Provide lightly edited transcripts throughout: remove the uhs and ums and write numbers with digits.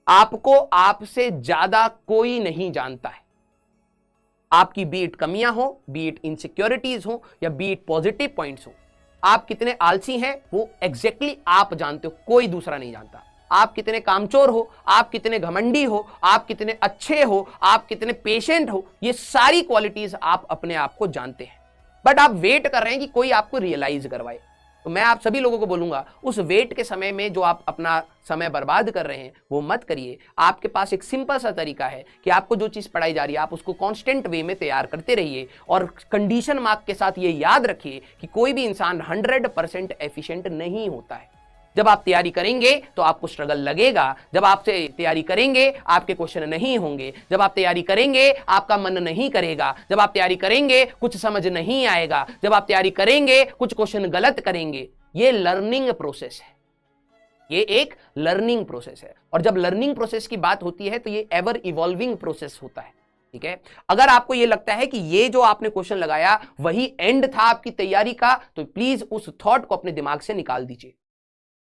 आपको आपसे ज्यादा कोई नहीं जानता है। आपकी बीट कमियां हो, बीट इनसिक्योरिटीज हो, या बीट पॉजिटिव पॉइंट्स हो, आप कितने आलसी हैं वो एग्जैक्टली आप जानते हो, कोई दूसरा नहीं जानता। आप कितने कामचोर हो, आप कितने घमंडी हो, आप कितने अच्छे हो, आप कितने पेशेंट हो, ये सारी क्वालिटीज आप अपने आप को जानते हैं। बट आप वेट कर रहे हैं कि कोई आपको रियलाइज करवाए। तो मैं आप सभी लोगों को बोलूंगा, उस वेट के समय में जो आप अपना समय बर्बाद कर रहे हैं वो मत करिए। आपके पास एक सिंपल सा तरीका है कि आपको जो चीज पढ़ाई जा रही है आप उसको कांस्टेंट वे में तैयार करते रहिए, और कंडीशन मार्क के साथ ये याद रखिए कि कोई भी इंसान 100% एफिशिएंट नहीं होता है। जब आप तैयारी करेंगे तो आपको स्ट्रगल लगेगा, जब आपसे तैयारी करेंगे आपके क्वेश्चन नहीं होंगे, जब आप तैयारी करेंगे आपका मन नहीं करेगा, जब आप तैयारी करेंगे कुछ समझ नहीं आएगा, जब आप तैयारी करेंगे कुछ क्वेश्चन गलत करेंगे। ये लर्निंग प्रोसेस है, ये एक लर्निंग प्रोसेस है। और जब लर्निंग प्रोसेस की बात होती है तो ये एवर इवॉल्विंग प्रोसेस होता है, ठीक है। अगर आपको ये लगता है कि ये जो आपने क्वेश्चन लगाया वही एंड था आपकी तैयारी का, तो प्लीज उस थॉट को अपने दिमाग से निकाल दीजिए।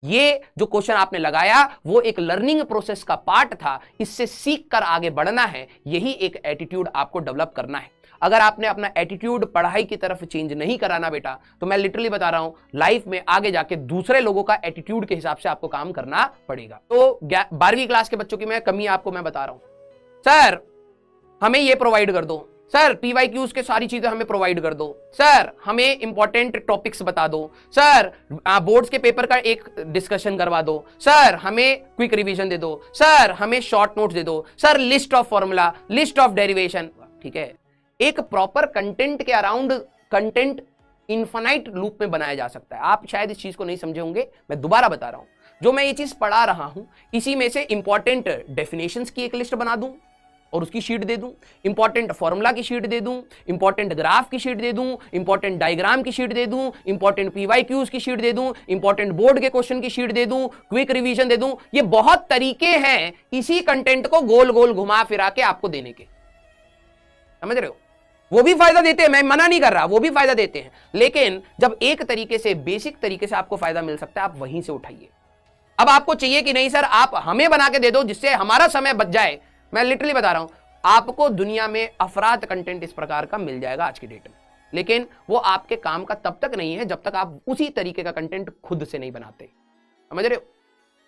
ये जो क्वेश्चन आपने लगाया वो एक लर्निंग प्रोसेस का पार्ट था, इससे सीख कर आगे बढ़ना है, यही एक एटीट्यूड आपको डेवलप करना है। अगर आपने अपना एटीट्यूड पढ़ाई की तरफ चेंज नहीं कराना बेटा, तो मैं लिटरली बता रहा हूं लाइफ में आगे जाके दूसरे लोगों का एटीट्यूड के हिसाब से आपको काम करना पड़ेगा। तो 12वीं क्लास के बच्चों की मैं कमी आपको मैं बता रहा हूं, सर हमें ये प्रोवाइड कर दो, सर PYQs के सारी चीजें हमें प्रोवाइड कर दो, सर हमें इंपॉर्टेंट टॉपिक्स बता दो, सर बोर्ड्स के पेपर का एक डिस्कशन करवा दो, सर हमें क्विक रिवीजन दे दो, सर हमें शॉर्ट नोट्स दे दो, sir list of formula, list of derivation. ठीक है, एक प्रॉपर कंटेंट के अराउंड कंटेंट इन्फिनाइट लूप में बनाया जा सकता है। आप शायद इस चीज को नहीं समझे होंगे, मैं दोबारा बता रहा हूं। जो मैं ये चीज पढ़ा रहा हूं इसी में से इंपॉर्टेंट डेफिनेशंस की एक लिस्ट बना दूं और उसकी शीट दे दूं, इंपॉर्टेंट फॉर्मूला की शीट दे दूं, इंपॉर्टेंट ग्राफ की शीट दे दूं, इंपॉर्टेंट डायग्राम की शीट दे दूं, इंपॉर्टेंट PYQs की शीट दे दूं, इंपॉर्टेंट बोर्ड के क्वेश्चन की शीट दे दूं, क्विक रिवीजन दे दूं। ये बहुत तरीके हैं इसी कंटेंट को गोल गोल घुमा फिरा के आपको देने के, समझ रहे हो। वो भी फायदा देते हैं, मैं मना नहीं कर रहा, वो भी फायदा देते हैं, लेकिन जब एक तरीके से बेसिक तरीके से आपको फायदा मिल सकता है आप वहीं से उठाइए। अब आपको चाहिए कि नहीं सर आप हमें बना के दे दो जिससे हमारा समय बच जाए, मैं लिटरली बता रहा हूं आपको दुनिया में अफराद कंटेंट इस प्रकार का मिल जाएगा आज की डेट में, लेकिन वो आपके काम का तब तक नहीं है जब तक आप उसी तरीके का कंटेंट खुद से नहीं बनाते, समझ रहे हो।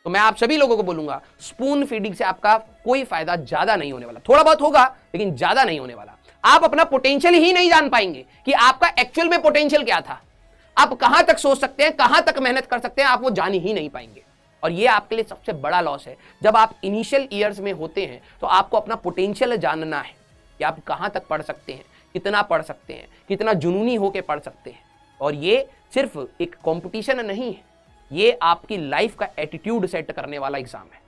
तो मैं आप सभी लोगों को बोलूंगा स्पून फीडिंग से आपका कोई फायदा ज्यादा नहीं होने वाला, थोड़ा बहुत होगा लेकिन ज्यादा नहीं होने वाला। आप अपना पोटेंशियल ही नहीं जान पाएंगे कि आपका एक्चुअल में पोटेंशियल क्या था, आप कहां तक सोच सकते हैं, कहां तक मेहनत कर सकते हैं, आप वो जान ही नहीं पाएंगे। और ये आपके लिए सबसे बड़ा लॉस है। जब आप इनिशियल ईयर्स में होते हैं तो आपको अपना पोटेंशियल जानना है कि आप कहां तक पढ़ सकते हैं, कितना पढ़ सकते हैं, कितना जुनूनी होकर पढ़ सकते हैं। और ये सिर्फ एक कंपटीशन नहीं है, ये आपकी लाइफ का एटीट्यूड सेट करने वाला एग्जाम है।